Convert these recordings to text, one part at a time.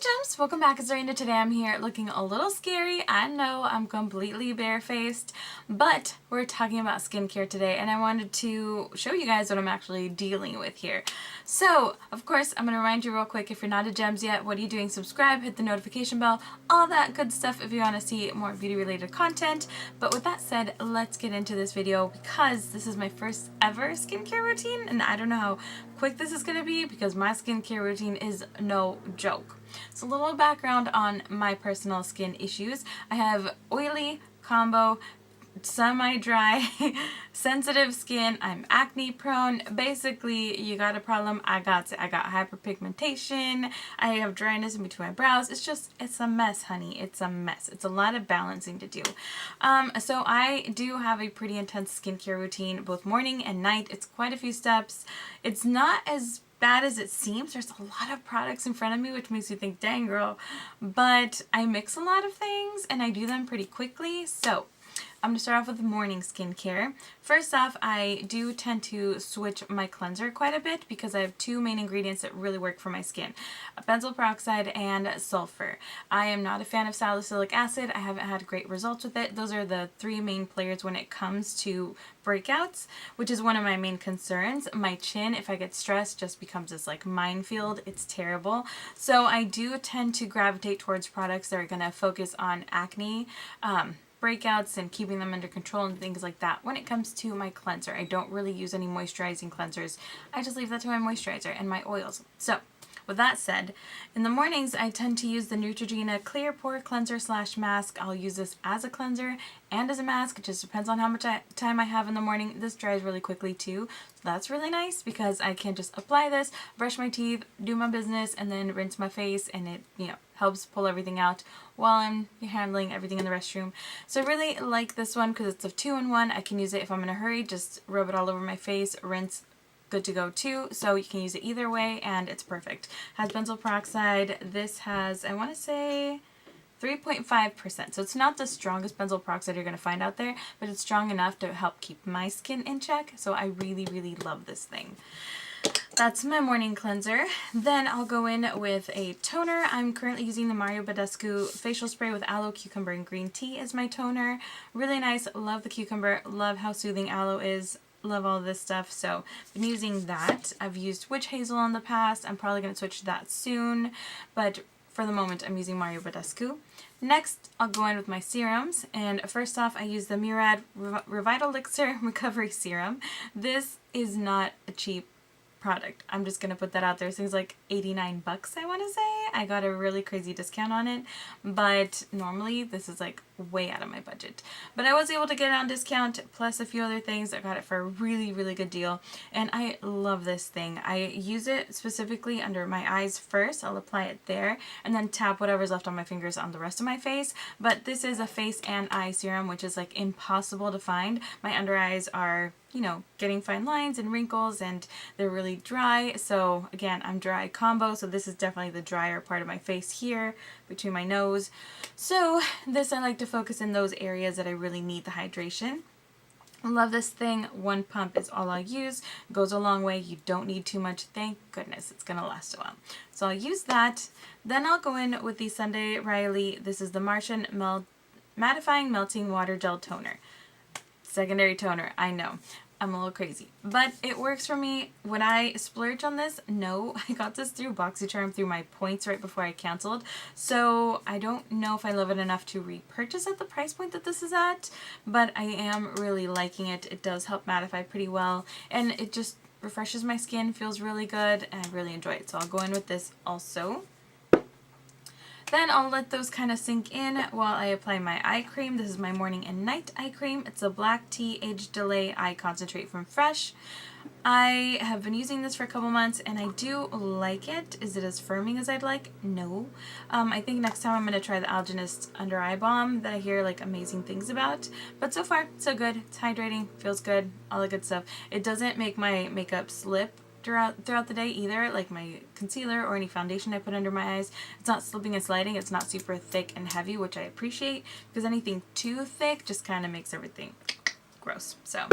Gems, welcome back. It's Lorena. Today I'm here looking a little scary. I know I'm completely barefaced, but we're talking about skincare today and I wanted to show you guys what I'm actually dealing with here. So, of course, I'm going to remind you real quick, if you're not a Gems yet, what are you doing? Subscribe, hit the notification bell, all that good stuff if you want to see more beauty related content. But with that said, let's get into this video because this is my first ever skincare routine and I don't know how quick this is going to be because my skincare routine is no joke. So a little background on my personal skin issues. I have oily, combo, semi-dry, sensitive skin. I'm acne prone. Basically, you got a problem, I got it. I got hyperpigmentation. I have dryness in between my brows. It's a mess, honey. It's a mess. It's a lot of balancing to do. So I do have a pretty intense skincare routine, both morning and night. It's quite a few steps. It's not as bad as it seems. There's a lot of products in front of me, which makes you think, dang girl, but I mix a lot of things and I do them pretty quickly. So I'm going to start off with morning skincare. First off, I do tend to switch my cleanser quite a bit because I have two main ingredients that really work for my skin. Benzoyl peroxide and sulfur. I am not a fan of salicylic acid. I haven't had great results with it. Those are the three main players when it comes to breakouts, which is one of my main concerns. My chin, if I get stressed, just becomes this like minefield. It's terrible. So I do tend to gravitate towards products that are going to focus on acne, breakouts and keeping them under control and things like that. When it comes to my cleanser, I don't really use any moisturizing cleansers. I just leave that to my moisturizer and my oils. So with that said, in the mornings I tend to use the NEUTROGENA Clear Pore Cleanser / Mask. I'll use this as a cleanser and as a mask. It just depends on how much time I have in the morning. This dries really quickly too. So that's really nice because I can just apply this, brush my teeth, do my business, and then rinse my face, and it, helps pull everything out while I'm handling everything in the restroom. So I really like this one because it's a 2-in-1. I can use it if I'm in a hurry, just rub it all over my face, rinse, good to go too. So you can use it either way and it's perfect. Has benzoyl peroxide. This has, I want to say, 3.5%. So it's not the strongest benzoyl peroxide you're going to find out there, but it's strong enough to help keep my skin in check. So I really, really love this thing. That's my morning cleanser. Then I'll go in with a toner. I'm currently using the BADESCU facial spray with aloe, cucumber, and green tea as my toner. Really nice. Love the cucumber. Love how soothing aloe is. Love all this stuff. So I've been using that. I've used witch hazel in the past. I'm probably going to switch to that soon. But for the moment, I'm using BADESCU. Next, I'll go in with my serums. And first off, I use the MURAD Revital Elixir Recovery Serum. This is not a cheap product. I'm just gonna put that out there. This thing's like 89 bucks, I want to say. I got a really crazy discount on it, but normally this is like way out of my budget. But I was able to get it on discount plus a few other things. I got it for a really, really good deal and I love this thing. I use it specifically under my eyes first. I'll apply it there and then tap whatever's left on my fingers on the rest of my face. But this is a face and eye serum, which is like impossible to find. My under eyes are, getting fine lines and wrinkles and they're really dry. So again, I'm dry combo, so this is definitely the drier part of my face here between my nose. So this, I like to focus in those areas that I really need the hydration. Love this thing. One pump is all I'll use. Goes a long way. You don't need too much. Thank goodness. It's going to last a while. So I'll use that. Then I'll go in with the Sunday Riley. This is the Martian Mattifying Melting Water Gel Toner. Secondary toner. I know. I'm a little crazy, but it works for me. Would I splurge on this? No. I got this through BoxyCharm through my points right before I canceled, so I don't know if I love it enough to repurchase at the price point that this is at, but I am really liking it. It does help mattify pretty well, and it just refreshes my skin, feels really good, and I really enjoy it, so I'll go in with this also. Then I'll let those kind of sink in while I apply my eye cream. This is my morning and night eye cream. It's a black tea age delay eye concentrate from Fresh. I have been using this for a couple months and I do like it. Is it as firming as I'd like? No. I think next time I'm going to try the Algenist Under Eye Balm that I hear like amazing things about. But so far, so good. It's hydrating, feels good, all the good stuff. It doesn't make my makeup slip throughout the day either, like my concealer or any foundation I put under my eyes. It's not slipping and sliding. It's not super thick and heavy, which I appreciate, because anything too thick just kind of makes everything gross. So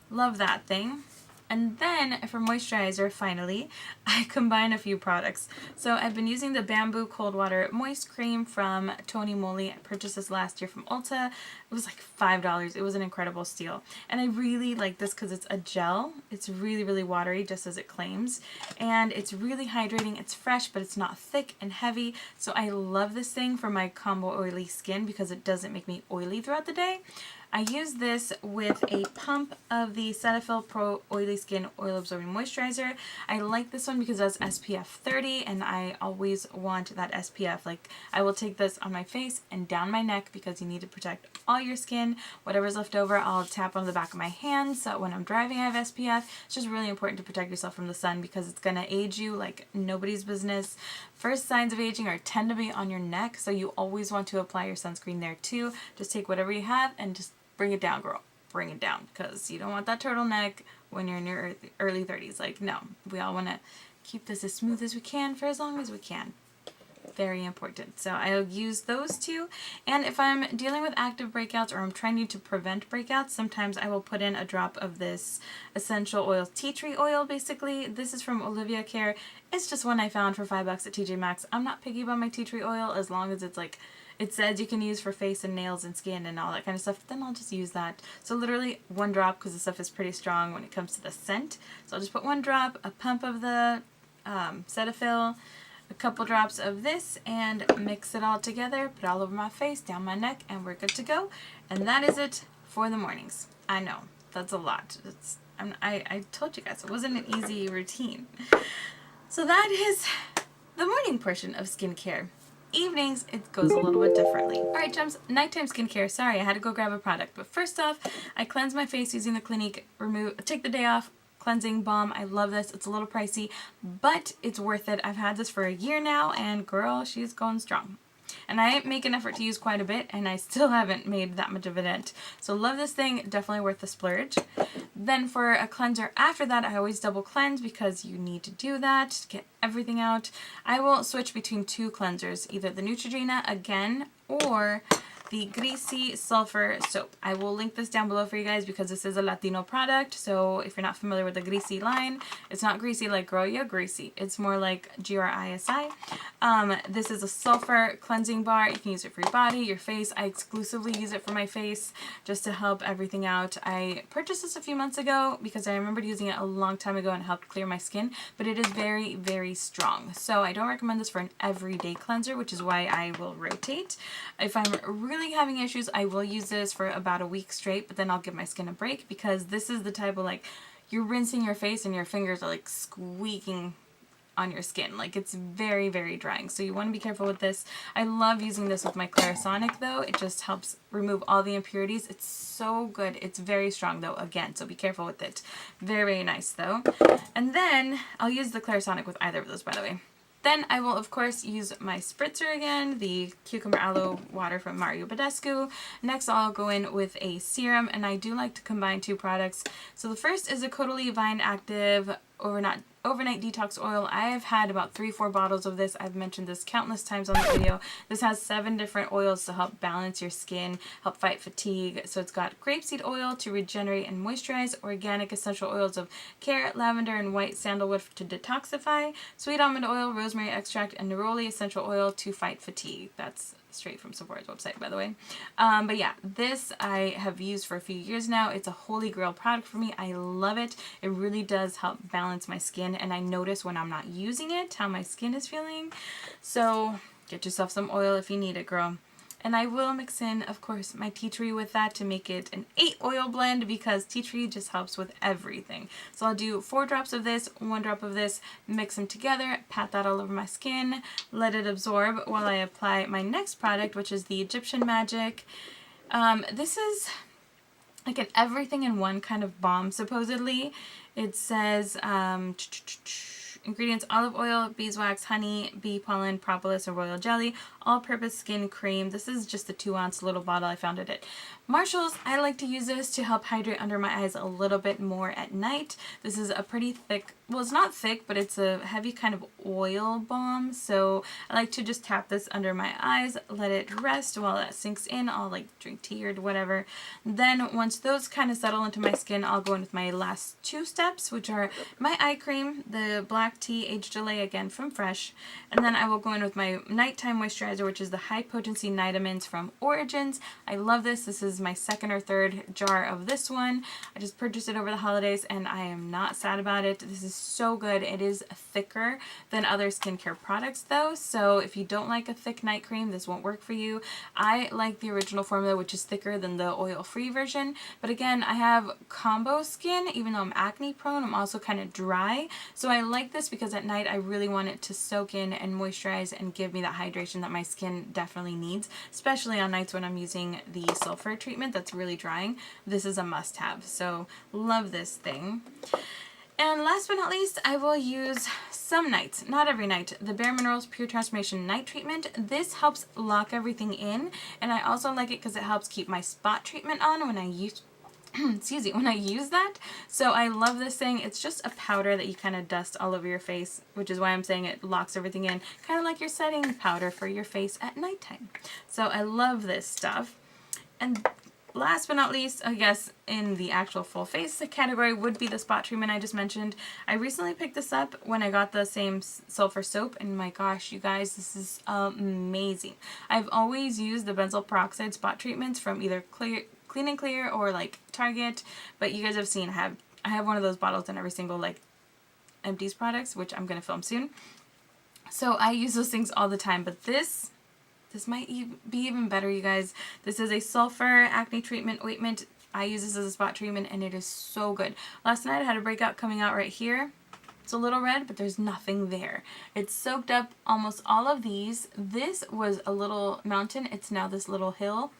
love that thing. And then for moisturizer, finally, I combine a few products. So I've been using the Bamboo Cold Water Moist Cream from Tony Moly. I purchased this last year from Ulta. It was like $5. It was an incredible steal. And I really like this because it's a gel. It's really, really watery, just as it claims. And it's really hydrating. It's fresh, but it's not thick and heavy. So I love this thing for my combo oily skin because it doesn't make me oily throughout the day. I use this with a pump of the CETAPHIL Pro Oily Skin Oil Absorbing Moisturizer. I like this one because it has SPF 30 and I always want that SPF. Like, I will take this on my face and down my neck because you need to protect all your skin. Whatever's left over, I'll tap on the back of my hand so when I'm driving I have SPF. It's just really important to protect yourself from the sun because it's going to age you like nobody's business. First signs of aging tend to be on your neck, so you always want to apply your sunscreen there too. Just take whatever you have and just bring it down, girl. Bring it down, because you don't want that turtleneck when you're in your early 30s. Like, no. We all want to keep this as smooth as we can for as long as we can. Very important. So I'll use those two. And if I'm dealing with active breakouts or I'm trying to prevent breakouts, sometimes I will put in a drop of this essential oil, tea tree oil, basically. This is from Olivia Care. It's just one I found for $5 at TJ Maxx. I'm not picky about my tea tree oil as long as it's like, it says you can use for face and nails and skin and all that kind of stuff, then I'll just use that. So literally one drop because the stuff is pretty strong when it comes to the scent. So I'll just put one drop, a pump of the CETAPHIL, a couple drops of this, and mix it all together, put it all over my face, down my neck, and we're good to go. And that is it for the mornings. I know, that's a lot. I told you guys, it wasn't an easy routine. So that is the morning portion of skincare. Evenings, it goes a little bit differently. Alright, chums, nighttime skincare. Sorry, I had to go grab a product. But first off, I cleanse my face using the Clinique Take the Day Off Cleansing Balm. I love this. It's a little pricey, but it's worth it. I've had this for a year now, and girl, she's going strong. And I make an effort to use quite a bit, and I still haven't made that much of a dent. So love this thing, definitely worth the splurge. Then for a cleanser after that, I always double cleanse because you need to do that to get everything out. I will switch between two cleansers, either the NEUTROGENA again or the GRISI Sulfur Soap. I will link this down below for you guys because this is a Latino product, so if you're not familiar with the GRISI line, it's not greasy like girl, you're greasy. It's more like GRISI. This is a sulfur cleansing bar. You can use it for your body, your face. I exclusively use it for my face just to help everything out. I purchased this a few months ago because I remembered using it a long time ago and it helped clear my skin, but it is very, very strong. So I don't recommend this for an everyday cleanser, which is why I will rotate. If I'm really having issues, I will use this for about a week straight, but then I'll give my skin a break because this is the type of, like, you're rinsing your face and your fingers are like squeaking on your skin. Like, it's very, very drying. So you want to be careful with this. I love using this with my Clarisonic though. It just helps remove all the impurities. It's so good. It's very strong though, again, so be careful with it. Very, very nice though. And then I'll use the Clarisonic with either of those, by the way. Then I will, of course, use my spritzer again, the Cucumber Aloe Water from BADESCU. Next, I'll go in with a serum, and I do like to combine two products. So the first is a CAUDALIE Vine Active Overnight Detox Oil. I have had about 3-4 bottles of this. I've mentioned this countless times on the video. This has 7 different oils to help balance your skin, help fight fatigue. So it's got grapeseed oil to regenerate and moisturize, organic essential oils of carrot, lavender, and white sandalwood to detoxify, sweet almond oil, rosemary extract, and neroli essential oil to fight fatigue. That's straight from Sephora's website, by the way. But yeah, this I have used for a few years now. It's a holy grail product for me. I love it. It really does help balance my skin, and I notice when I'm not using it how my skin is feeling. So get yourself some oil if you need it, girl. And I will mix in, of course, my tea tree with that to make it an 8 oil blend because tea tree just helps with everything. So I'll do 4 drops of this, 1 drop of this, mix them together, pat that all over my skin, let it absorb while I apply my next product, which is the Egyptian Magic. This is like an everything-in-one kind of balm, supposedly. It says ingredients: olive oil, beeswax, honey, bee pollen, propolis, or royal jelly, all-purpose skin cream. This is just a 2-ounce little bottle. I found it at Marshall's. I like to use this to help hydrate under my eyes a little bit more at night. This is a pretty thick, well, it's not thick, but it's a heavy kind of oil balm. So I like to just tap this under my eyes, let it rest while that sinks in. I'll like drink tea or whatever. Then once those kind of settle into my skin, I'll go in with my last two steps, which are my eye cream, the black tea age delay again from Fresh, and then I will go in with my nighttime moisturizer, which is the high potency Nitamins from Origins. I love this. This is my second or third jar of this one. I just purchased it over the holidays and I am not sad about it. This is so good. It is thicker than other skincare products though, so if you don't like a thick night cream, this won't work for you. I like the original formula, which is thicker than the oil-free version, but again, I have combo skin. Even though I'm acne prone, I'm also kind of dry, so I like this because at night I really want it to soak in and moisturize and give me that hydration that my skin definitely needs, especially on nights when I'm using the sulfur treatment that's really drying. This is a must-have, so love this thing. And last but not least, I will use some nights, not every night, the Bare Minerals Pure Transformation Night Treatment. This helps lock everything in, and I also like it because it helps keep my spot treatment on when I use excuse me, when I use that. So I love this thing. It's just a powder that you kind of dust all over your face, which is why I'm saying it locks everything in, kind of like your setting powder for your face at nighttime. So I love this stuff. And last but not least, I guess in the actual full face category would be the spot treatment I just mentioned. I recently picked this up when I got the same sulfur soap, and my gosh, you guys, this is amazing. I've always used the benzoyl peroxide spot treatments from either CLINIQUE or like Target, but you guys have seen I have one of those bottles in every single like Empties products, which I'm gonna film soon. So I use those things all the time, but this might be even better, you guys. This is a sulfur acne treatment ointment. I use this as a spot treatment and it is so good. Last night I had a breakout coming out right here. It's a little red, but there's nothing there. It's soaked up almost all of these. This was a little mountain. It's now this little hill.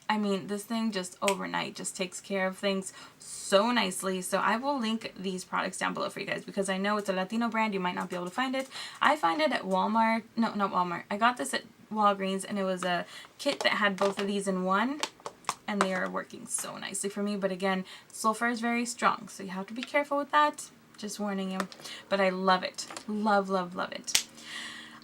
I mean, this thing just overnight just takes care of things so nicely. So I will link these products down below for you guys because I know it's a Latino brand. You might not be able to find it. I find it at Walmart. No, not Walmart. I got this at Walgreens, and it was a kit that had both of these in one, and they are working so nicely for me. But again, sulfur is very strong, so you have to be careful with that. Just warning you. But I love it. Love, love, love it.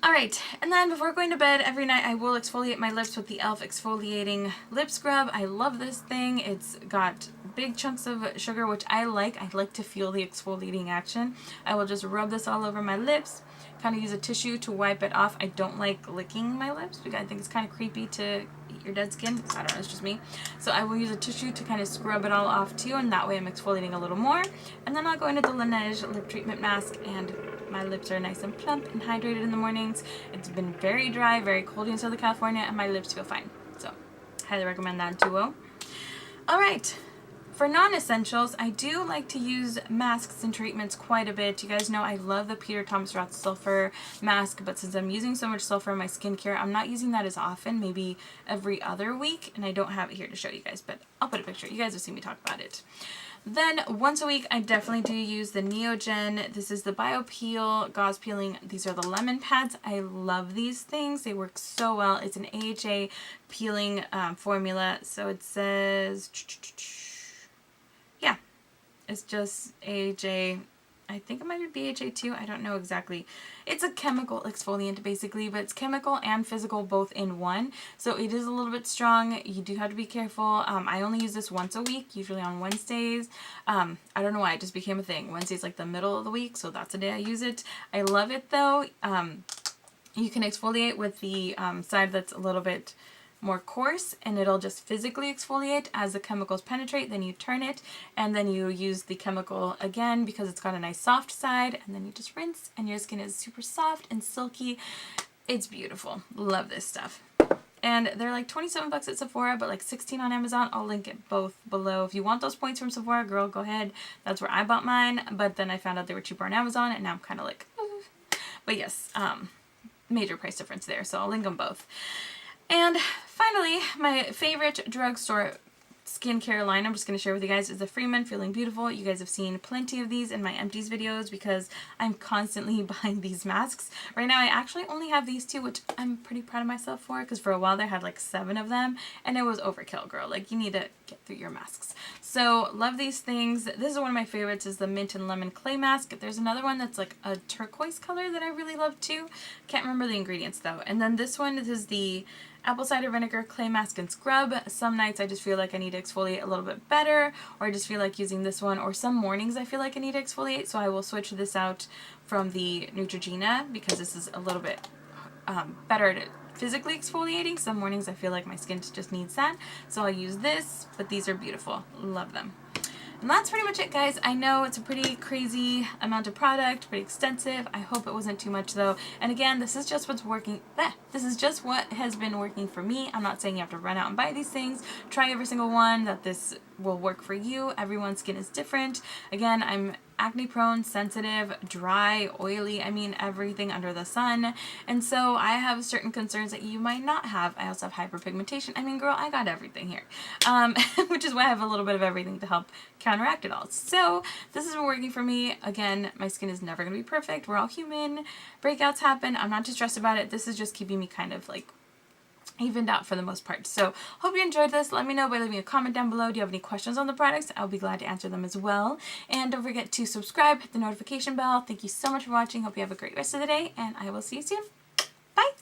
Alright, and then before going to bed every night I will exfoliate my lips with the E.L.F. exfoliating lip scrub. I love this thing. It's got big chunks of sugar, which I like. I like to feel the exfoliating action. I will just rub this all over my lips, kind of use a tissue to wipe it off. I don't like licking my lips because I think it's kind of creepy to eat your dead skin. I don't know, it's just me. So I will use a tissue to kind of scrub it all off too, and that way I'm exfoliating a little more. And then I'll go into the LANEIGE lip treatment mask, and my lips are nice and plump and hydrated in the mornings. It's been very dry, very cold in Southern California, and my lips feel fine. So, highly recommend that duo. Alright, for non-essentials, I do like to use masks and treatments quite a bit. You guys know I love the Peter Thomas Roth Sulfur Mask, but since I'm using so much sulfur in my skincare, I'm not using that as often, maybe every other week, and I don't have it here to show you guys, but I'll put a picture. You guys have seen me talk about it. Then once a week, I definitely do use the NEOGEN. This is the Bio Peel Gauze Peeling. These are the lemon pads. I love these things. They work so well. It's an AHA peeling formula. So it says, yeah, it's just AHA. I think it might be BHA too. I don't know exactly. It's a chemical exfoliant basically, but it's chemical and physical both in one. So it is a little bit strong. You do have to be careful. I only use this once a week, usually on Wednesdays. I don't know why, it just became a thing. Wednesday's like the middle of the week, so that's the day I use it. I love it though. You can exfoliate with the side that's a little bit more coarse, and it'll just physically exfoliate as the chemicals penetrate. Then you turn it, and then you use the chemical again because it's got a nice soft side, and then you just rinse and your skin is super soft and silky. It's beautiful. Love this stuff. And they're like 27 bucks at Sephora, but like 16 on Amazon. I'll link it both below. If you want those points from Sephora, girl, go ahead. That's where I bought mine, but then I found out they were cheaper on Amazon, and now I'm kind of like, but yes, major price difference there, so I'll link them both. And finally, my favorite drugstore skincare line I'm just going to share with you guys is the Freeman Feeling Beautiful. You guys have seen plenty of these in my empties videos because I'm constantly buying these masks. Right now I actually only have these two, which I'm pretty proud of myself for, because for a while they had like 7 of them and it was overkill, girl. Like, you need to get through your masks. So love these things. This is one of my favorites, is the mint and lemon clay mask. There's another one that's like a turquoise color that I really love too. Can't remember the ingredients though. And then this one, this is the apple cider vinegar clay mask and scrub. Some nights I just feel like I need to exfoliate a little bit better, or I just feel like using this one, or some mornings I feel like I need to exfoliate, so I will switch this out from the NEUTROGENA because this is a little bit better at physically exfoliating. Some mornings I feel like my skin just needs that, so I'll use this, but these are beautiful. Love them. And that's pretty much it, guys. I know it's a pretty crazy amount of product, pretty extensive. I hope it wasn't too much though. And again, this is just what's working. This is just what has been working for me. I'm not saying you have to run out and buy these things. Try every single one that this will work for you. Everyone's skin is different. Again, I'm acne prone, sensitive, dry, oily, I mean everything under the sun. And so I have certain concerns that you might not have. I also have hyperpigmentation. I mean, girl, I got everything here. Which is why I have a little bit of everything to help counteract it all. So this has been working for me. Again, my skin is never going to be perfect. We're all human. Breakouts happen. I'm not too stressed about it. This is just keeping me kind of like evened out for the most part. So hope you enjoyed this. Let me know by leaving a comment down below. Do you have any questions on the products? I'll be glad to answer them as well. And don't forget to subscribe, hit the notification bell. Thank you so much for watching. Hope you have a great rest of the day, and I will see you soon.